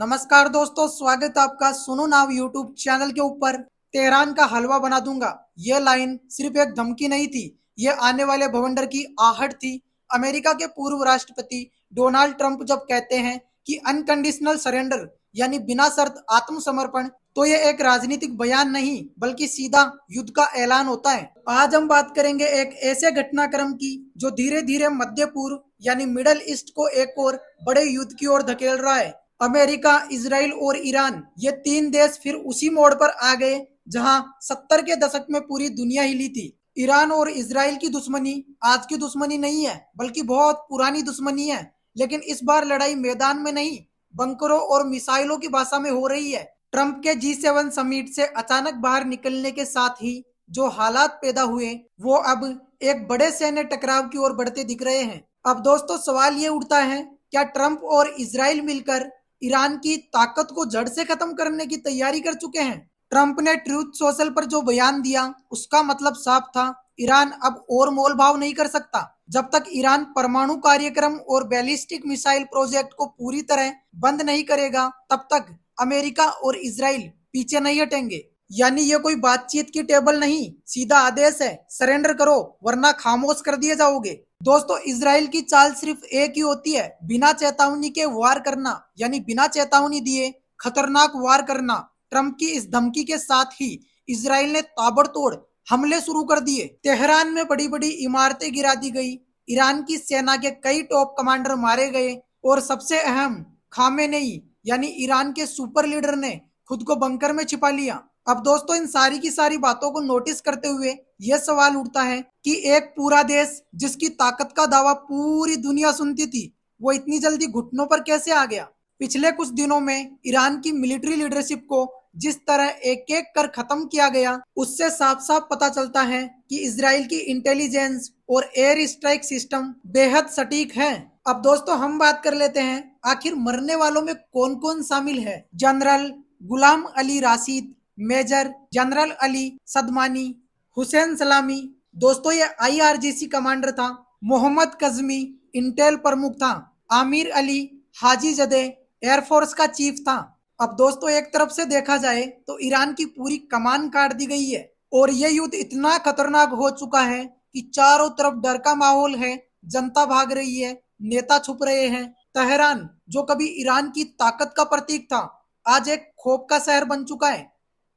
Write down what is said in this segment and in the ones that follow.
नमस्कार दोस्तों, स्वागत है आपका सुनो नाव यूट्यूब चैनल के ऊपर। तेहरान का हलवा बना दूंगा, ये लाइन सिर्फ एक धमकी नहीं थी, ये आने वाले भवंडर की आहट थी। अमेरिका के पूर्व राष्ट्रपति डोनाल्ड ट्रंप जब कहते हैं कि अनकंडीशनल सरेंडर यानी बिना शर्त आत्मसमर्पण, तो ये एक राजनीतिक बयान नहीं बल्कि सीधा युद्ध का ऐलान होता है। आज हम बात करेंगे एक ऐसे घटनाक्रम की जो धीरे धीरे मध्य पूर्व यानी मिडल ईस्ट को एक और बड़े युद्ध की ओर धकेल रहा है। अमेरिका, इजराइल और ईरान, ये तीन देश फिर उसी मोड़ पर आ गए जहां 70 के दशक में पूरी दुनिया हिली थी। ईरान और इजराइल की दुश्मनी आज की दुश्मनी नहीं है बल्कि बहुत पुरानी दुश्मनी है। लेकिन इस बार लड़ाई मैदान में नहीं, बंकरों और मिसाइलों की भाषा में हो रही है। ट्रंप के G7 समिट से अचानक बाहर निकलने के साथ ही जो हालात पैदा हुए वो अब एक बड़े सैन्य टकराव की ओर बढ़ते दिख रहे हैं। अब दोस्तों सवाल ये उठता है, क्या ट्रंप और इजराइल मिलकर ईरान की ताकत को जड़ से खत्म करने की तैयारी कर चुके हैं? ट्रंप ने ट्रूथ सोशल पर जो बयान दिया उसका मतलब साफ था, ईरान अब और मोल भाव नहीं कर सकता। जब तक ईरान परमाणु कार्यक्रम और बैलिस्टिक मिसाइल प्रोजेक्ट को पूरी तरह बंद नहीं करेगा, तब तक अमेरिका और इजराइल पीछे नहीं हटेंगे। यानी ये कोई बातचीत की टेबल नहीं, सीधा आदेश है, सरेंडर करो वरना खामोश कर दिए जाओगे। दोस्तों, इजराइल की चाल सिर्फ एक ही होती है, बिना चेतावनी के वार करना, यानी बिना चेतावनी दिए खतरनाक वार करना। ट्रंप की इस धमकी के साथ ही इजराइल ने ताबड़तोड़ हमले शुरू कर दिए। तेहरान में बड़ी बड़ी इमारतें गिरा दी गई, ईरान की सेना के कई टॉप कमांडर मारे गए और सबसे अहम, खामेनेई यानी ईरान के सुपर लीडर ने खुद को बंकर में छिपा लिया। अब दोस्तों, इन सारी की सारी बातों को नोटिस करते हुए यह सवाल उठता है कि एक पूरा देश जिसकी ताकत का दावा पूरी दुनिया सुनती थी, वो इतनी जल्दी घुटनों पर कैसे आ गया? पिछले कुछ दिनों में ईरान की मिलिट्री लीडरशिप को जिस तरह एक एक कर खत्म किया गया, उससे साफ साफ पता चलता है कि इजराइल की इंटेलिजेंस और एयर स्ट्राइक सिस्टम बेहद सटीक है। अब दोस्तों हम बात कर लेते हैं, आखिर मरने वालों में कौन कौन शामिल है। General Ghulam Ali Rashid, major general Ali सदमानी, Hussain सलामी, दोस्तों ये IRGC कमांडर था। मोहम्मद कजमी इंटेल प्रमुख था। आमिर अली हाजी जदे एयरफोर्स का चीफ था। अब दोस्तों एक तरफ से देखा जाए तो ईरान की पूरी कमान काट दी गई है और ये युद्ध इतना खतरनाक हो चुका है कि चारों तरफ डर का माहौल है, जनता भाग रही है, नेता छुप रहे हैं। तेहरान जो कभी ईरान की ताकत का प्रतीक था, आज एक खौफ का शहर बन चुका है।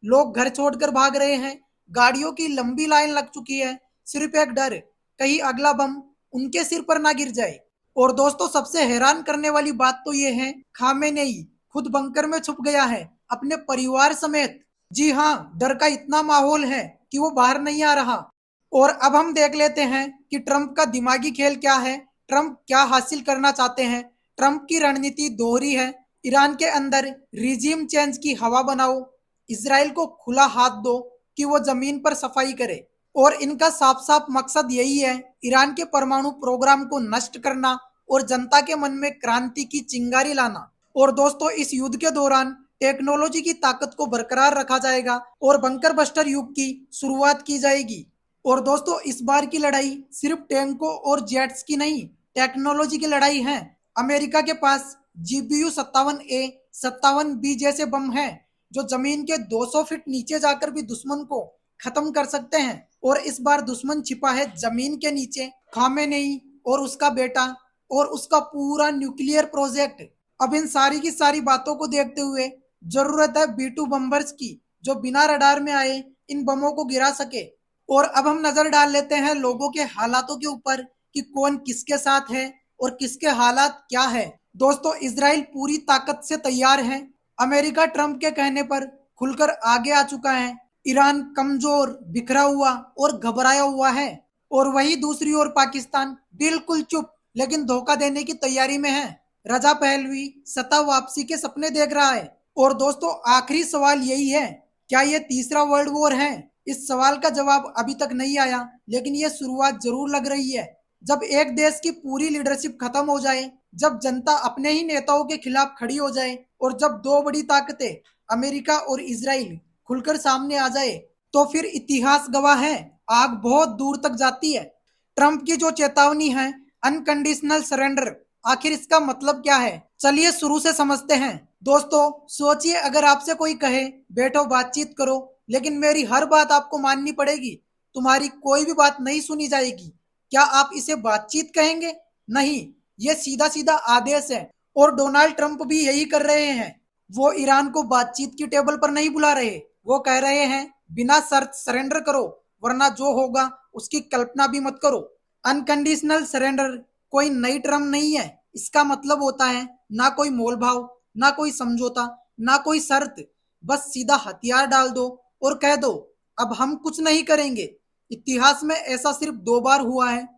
लोग घर छोड़कर भाग रहे हैं, गाड़ियों की लंबी लाइन लग चुकी है, सिर्फ एक डर, कहीं अगला बम उनके सिर पर ना गिर जाए। और दोस्तों सबसे हैरान करने वाली बात तो ये है, खामेनेई खुद बंकर में छुप गया है अपने परिवार समेत। जी हाँ, डर का इतना माहौल है कि वो बाहर नहीं आ रहा। और अब हम देख लेते हैं कि ट्रंप का दिमागी खेल क्या है, ट्रंप क्या हासिल करना चाहते हैं। ट्रंप की रणनीति दोहरी है, ईरान के अंदर रिजीम चेंज की हवा बनाओ, इजराइल को खुला हाथ दो कि वो जमीन पर सफाई करे। और इनका साफ साफ मकसद यही है, ईरान के परमाणु प्रोग्राम को नष्ट करना और जनता के मन में क्रांति की चिंगारी लाना। और दोस्तों इस युद्ध के दौरान टेक्नोलॉजी की ताकत को बरकरार रखा जाएगा और बंकर बस्टर युग की शुरुआत की जाएगी। और दोस्तों इस बार की लड़ाई सिर्फ टैंकों और जेट्स की नहीं, टेक्नोलॉजी की लड़ाई है। अमेरिका के पास GBU 57A 57B जैसे बम हैं जो जमीन के 200 फीट नीचे जाकर भी दुश्मन को खत्म कर सकते हैं। और इस बार दुश्मन छिपा है जमीन के नीचे, खामेनेई और उसका बेटा और उसका पूरा न्यूक्लियर प्रोजेक्ट। अब इन सारी की सारी बातों को देखते हुए जरूरत है B2 बम्बर्स की, जो बिना रडार में आए इन बमों को गिरा सके। और अब हम नजर डाल लेते हैं लोगों के हालातों के ऊपर कि कौन किसके साथ है और किसके हालात क्या है। दोस्तों इजराइल पूरी ताकत से तैयार है, अमेरिका ट्रंप के कहने पर खुलकर आगे आ चुका है, ईरान कमजोर, बिखरा हुआ और घबराया हुआ है। और वही दूसरी ओर पाकिस्तान बिल्कुल चुप लेकिन धोखा देने की तैयारी में है। रजा पहलवी सत्ता वापसी के सपने देख रहा है। और दोस्तों आखिरी सवाल यही है, क्या ये तीसरा वर्ल्ड वॉर है? इस सवाल का जवाब अभी तक नहीं आया, लेकिन ये शुरुआत जरूर लग रही है। जब एक देश की पूरी लीडरशिप खत्म हो जाए, जब जनता अपने ही नेताओं के खिलाफ खड़ी हो जाए और जब दो बड़ी ताकतें अमेरिका और इजराइल खुलकर सामने आ जाए, तो फिर इतिहास गवाह है, आग बहुत दूर तक जाती है। ट्रंप की जो चेतावनी है, अनकंडीशनल सरेंडर, आखिर इसका मतलब क्या है? चलिए शुरू से समझते हैं। दोस्तों सोचिए, अगर आपसे कोई कहे बैठो बातचीत करो, लेकिन मेरी हर बात आपको माननी पड़ेगी, तुम्हारी कोई भी बात नहीं सुनी जाएगी, क्या आप इसे बातचीत कहेंगे? नहीं, ये सीधा सीधा आदेश है। और डोनाल्ड ट्रंप भी यही कर रहे हैं। वो ईरान को बातचीत की टेबल पर नहीं बुला रहे, वो कह रहे हैं बिना शर्त सरेंडर करो, वरना जो होगा उसकी कल्पना भी मत करो। अनकंडीशनल सरेंडर कोई नई टर्म नहीं है। इसका मतलब होता है ना कोई मोल भाव, ना कोई समझौता, ना कोई शर्त, बस सीधा हथियार डाल दो और कह दो अब हम कुछ नहीं करेंगे। इतिहास में ऐसा सिर्फ 2 बार हुआ है।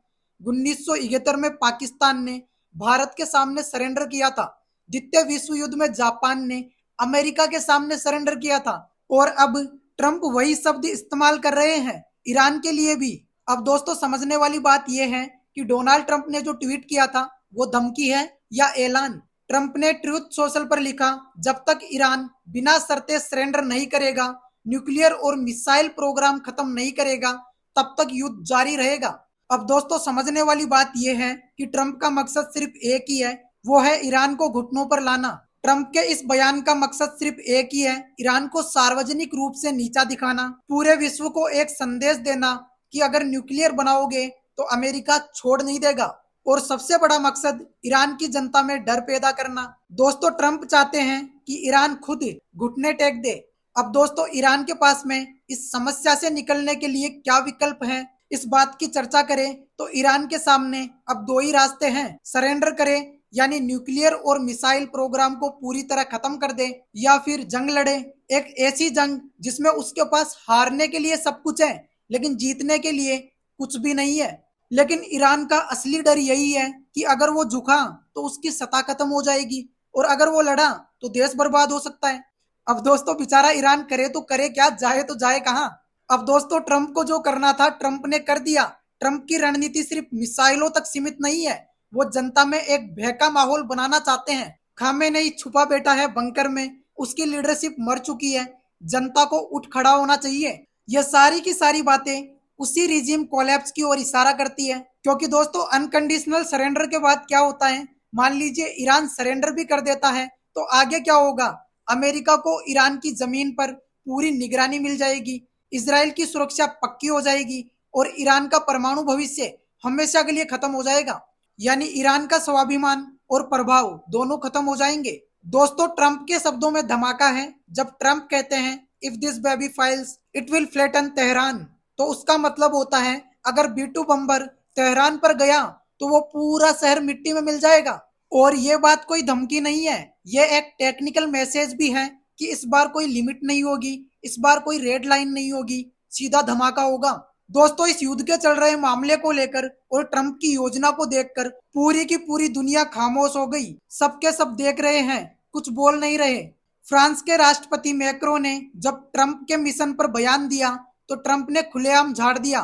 1971 में पाकिस्तान ने भारत के सामने सरेंडर किया था। द्वितीय विश्व युद्ध में जापान ने अमेरिका के सामने सरेंडर किया था। और अब ट्रंप वही शब्द इस्तेमाल कर रहे हैं ईरान के लिए भी। अब दोस्तों समझने वाली बात यह है कि डोनाल्ड ट्रंप ने जो ट्वीट किया था वो धमकी है या ऐलान। ट्रंप ने ट्रूथ सोशल पर लिखा, जब तक ईरान बिना शर्तें सरेंडर नहीं करेगा, न्यूक्लियर और मिसाइल प्रोग्राम खत्म नहीं करेगा, तब तक युद्ध जारी रहेगा। अब दोस्तों समझने वाली बात यह है कि ट्रंप का मकसद सिर्फ एक ही है, वो है ईरान को घुटनों पर लाना। ट्रंप के इस बयान का मकसद सिर्फ एक ही है, ईरान को सार्वजनिक रूप से नीचा दिखाना, पूरे विश्व को एक संदेश देना कि अगर न्यूक्लियर बनाओगे तो अमेरिका छोड़ नहीं देगा। और सबसे बड़ा मकसद ईरान की जनता में डर पैदा करना। दोस्तों ट्रंप चाहते हैं कि ईरान खुद घुटने टेक दे। अब दोस्तों ईरान के पास में इस समस्या से निकलने के लिए क्या विकल्प हैं, इस बात की चर्चा करें तो ईरान के सामने अब 2 ही रास्ते हैं। सरेंडर करे, यानी न्यूक्लियर और मिसाइल प्रोग्राम को पूरी तरह खत्म कर दे, या फिर जंग लड़े, एक ऐसी जंग जिसमें उसके पास हारने के लिए सब कुछ है लेकिन जीतने के लिए कुछ भी नहीं है। लेकिन ईरान का असली डर यही है कि अगर वो झुका तो उसकी सत्ता खत्म हो जाएगी, और अगर वो लड़ा तो देश बर्बाद हो सकता है। अब दोस्तों बेचारा ईरान करे तो करे क्या, जाए तो जाए कहां। अब दोस्तों ट्रंप को जो करना था ट्रंप ने कर दिया। ट्रंप की रणनीति सिर्फ मिसाइलों तक सीमित नहीं है, वो जनता में एक भय का माहौल बनाना चाहते हैं। खामेनेई छुपा बैठा है बंकर में, उसकी लीडरशिप मर चुकी है, जनता को उठ खड़ा होना चाहिए। ये सारी की सारी बातें उसी रिजीम कोलैप्स की ओर इशारा करती है। क्योंकि दोस्तों अनकंडीशनल सरेंडर के बाद क्या होता है, मान लीजिए ईरान सरेंडर भी कर देता है तो आगे क्या होगा? अमेरिका को ईरान की जमीन पर पूरी निगरानी मिल जाएगी, इजराइल की सुरक्षा पक्की हो जाएगी और ईरान का परमाणु भविष्य हमेशा के लिए खत्म हो जाएगा। यानी ईरान का स्वाभिमान और प्रभाव दोनों खत्म हो जाएंगे। दोस्तों ट्रंप के शब्दों में धमाका है। जब ट्रंप कहते हैं if this baby files it will flatten Tehran, तो उसका मतलब होता है अगर B2 बम्बर तेहरान पर गया तो वो पूरा शहर मिट्टी में मिल जाएगा। और ये बात कोई धमकी नहीं है, ये एक टेक्निकल मैसेज भी है कि इस बार कोई लिमिट नहीं होगी, इस बार कोई रेड लाइन नहीं होगी, सीधा धमाका होगा। दोस्तों इस युद्ध के चल रहे मामले को लेकर और ट्रंप की योजना को देखकर पूरी की पूरी दुनिया खामोश हो गई। सबके सब देख रहे हैं, कुछ बोल नहीं रहे। फ्रांस के राष्ट्रपति मैक्रो ने जब ट्रंप के मिशन पर बयान दिया तो ट्रंप ने खुलेआम झाड़ दिया।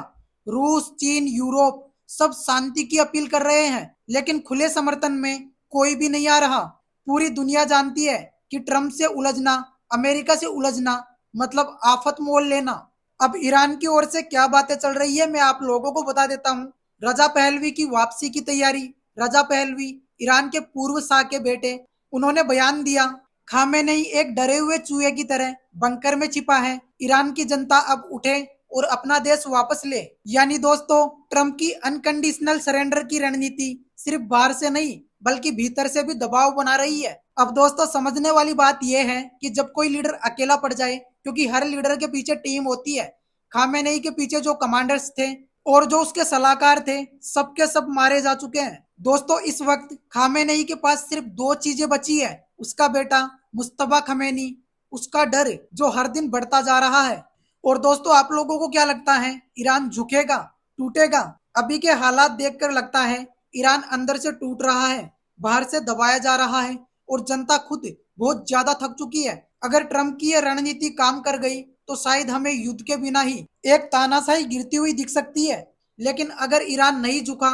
रूस, चीन, यूरोप सब शांति की अपील कर रहे हैं, लेकिन खुले समर्थन में कोई भी नहीं आ रहा। पूरी दुनिया जानती है कि ट्रंप से उलझना, अमेरिका से उलझना मतलब आफत मोल लेना। अब ईरान की ओर से क्या बातें चल रही है मैं आप लोगों को बता देता हूँ। रजा पहलवी की वापसी की तैयारी। रजा पहलवी ईरान के पूर्व शाह के बेटे, उन्होंने बयान दिया खामेनेई एक डरे हुए चूहे की तरह बंकर में छिपा है, ईरान की जनता अब उठे और अपना देश वापस ले। यानी दोस्तों ट्रंप की अनकंडीशनल सरेंडर की रणनीति सिर्फ बाहर से नहीं बल्कि भीतर से भी दबाव बना रही है। अब दोस्तों समझने वाली बात यह है कि जब कोई लीडर अकेला पड़ जाए, क्योंकि हर लीडर के पीछे टीम होती है, खामेनेई के पीछे जो कमांडर्स थे और जो उसके सलाहकार थे सबके सब मारे जा चुके हैं। दोस्तों इस वक्त खामेनेई के पास सिर्फ 2 चीजें बची है, उसका बेटा मुस्तफा खमेनी, उसका डर जो हर दिन बढ़ता जा रहा है। और दोस्तों आप लोगों को क्या लगता है, ईरान झुकेगा, टूटेगा? अभी के हालात देखकर लगता है ईरान अंदर से टूट रहा है, बाहर से दबाया जा रहा है और जनता खुद बहुत ज्यादा थक चुकी है। अगर ट्रंप की यह रणनीति काम कर गई तो शायद हमें युद्ध के बिना ही एक तानाशाही गिरती हुई दिख सकती है। लेकिन अगर ईरान नहीं झुका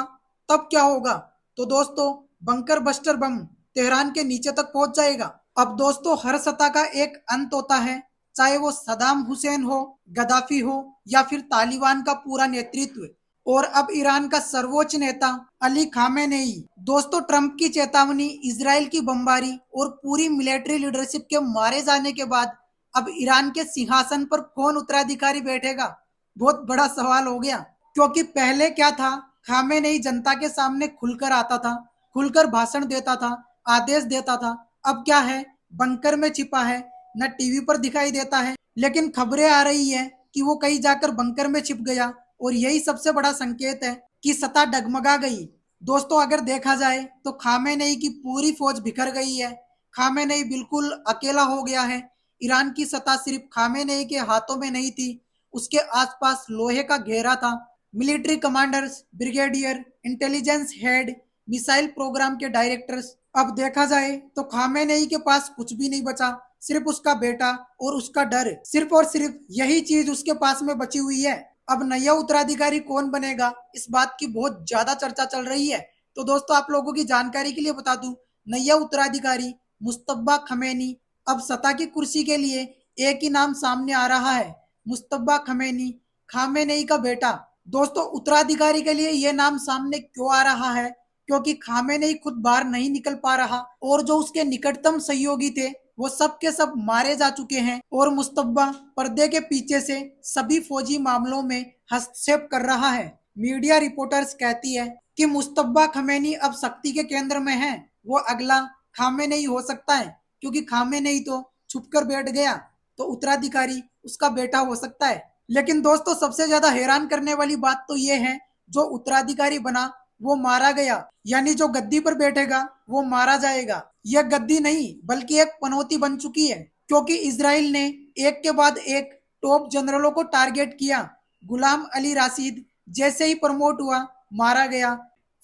तब क्या होगा? तो दोस्तों बंकर बस्टर बम तेहरान के नीचे तक पहुंच जाएगा। अब दोस्तों हर सत्ता का एक अंत होता है, चाहे वो सदाम हुसैन हो, गद्दाफी हो या फिर तालिबान का पूरा नेतृत्व। और अब ईरान का सर्वोच्च नेता अली खामेनेई। दोस्तों, ट्रंप की चेतावनी, इजराइल की बमबारी और पूरी मिलिट्री लीडरशिप के मारे जाने के बाद अब ईरान के सिंहासन पर कौन उत्तराधिकारी बैठेगा, बहुत बड़ा सवाल हो गया। क्योंकि पहले क्या था, खामेनेई जनता के सामने खुलकर आता था, खुलकर भाषण देता था, आदेश देता था। अब क्या है, बंकर में छिपा है, न टीवी पर दिखाई देता है। लेकिन खबरें आ रही है कि वो कहीं जाकर बंकर में छिप गया, और यही सबसे बड़ा संकेत है कि सत्ता डगमगा गई। दोस्तों, अगर देखा जाए तो खामेनेई की पूरी फौज बिखर गई है। खामेनेई बिल्कुल अकेला हो गया है। ईरान की सत्ता सिर्फ खामेनेई के हाथों में नहीं थी, उसके आसपास लोहे का घेरा था। Military commanders, brigadier, intelligence head, missile programme के डायरेक्टर्स। अब देखा जाए तो खामेनेई के पास कुछ भी नहीं बचा, सिर्फ उसका बेटा और उसका डर। सिर्फ और सिर्फ यही चीज उसके पास में बची हुई है। अब नया उत्तराधिकारी कौन बनेगा, इस बात की बहुत ज्यादा चर्चा चल रही है। तो दोस्तों, आप लोगों की जानकारी के लिए बता दूं, नया उत्तराधिकारी मुस्तफा खमेनी। अब सत्ता की कुर्सी के लिए एक ही नाम सामने आ रहा है, मुस्तफा खमेनी, खामेनेई का बेटा। दोस्तों, उत्तराधिकारी के लिए ये नाम सामने क्यों आ रहा है? क्योंकि खामेनेई खुद बाहर नहीं निकल पा रहा, और जो उसके निकटतम सहयोगी थे वो सब के सब मारे जा चुके हैं, और मुस्तफा पर्दे के पीछे से सभी फौजी मामलों में हस्तक्षेप कर रहा है। मीडिया रिपोर्टर्स कहती है कि मुस्तफा खमेनी अब शक्ति के केंद्र में है। वो अगला खामेनेई हो सकता है, क्योंकि खामेनेई तो छुपकर बैठ गया, तो उत्तराधिकारी उसका बेटा हो सकता है। लेकिन दोस्तों, सबसे ज्यादा हैरान करने वाली बात तो ये है, जो उत्तराधिकारी बना वो मारा गया, यानी जो गद्दी पर बैठेगा वो मारा जाएगा। यह गद्दी नहीं बल्कि एक पनौती बन चुकी है, क्योंकि इजराइल ने एक के बाद एक टॉप जनरलों को टारगेट किया। गुलाम अली राशिद जैसे ही प्रमोट हुआ, मारा गया।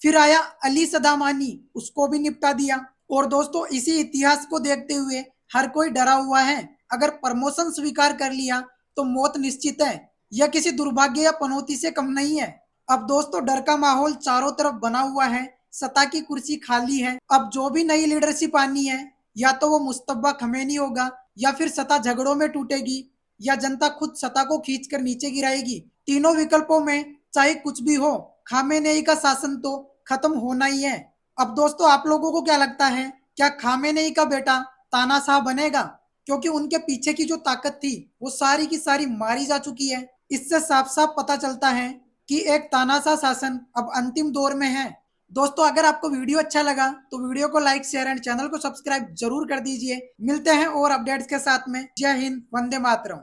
फिर आया अली सदामानी, उसको भी निपटा दिया। और दोस्तों, इसी इतिहास को देखते हुए हर कोई डरा हुआ है। अगर प्रमोशन स्वीकार कर लिया तो मौत निश्चित है। यह किसी दुर्भाग्य या पनौती से कम नहीं है। अब दोस्तों, डर का माहौल चारों तरफ बना हुआ है, सत्ता की कुर्सी खाली है। अब जो भी नई लीडरशिप आनी है, या तो वो मुस्तफा खमेनी होगा, या फिर सत्ता झगड़ों में टूटेगी, या जनता खुद सत्ता को खींचकर नीचे गिराएगी। तीनों विकल्पों में चाहे कुछ भी हो, खामेनेई का शासन तो खत्म होना ही है। अब दोस्तों, आप लोगों को क्या लगता है, क्या खामेनेई का बेटा तानाशाह बनेगा? क्योंकि उनके पीछे की जो ताकत थी वो सारी की सारी मारी जा चुकी है। इससे साफ साफ पता चलता है कि एक तानाशाह शासन अब अंतिम दौर में है। दोस्तों, अगर आपको वीडियो अच्छा लगा तो वीडियो को लाइक, शेयर एंड चैनल को सब्सक्राइब जरूर कर दीजिए। मिलते हैं और अपडेट्स के साथ में। जय हिंद, वंदे मातरम।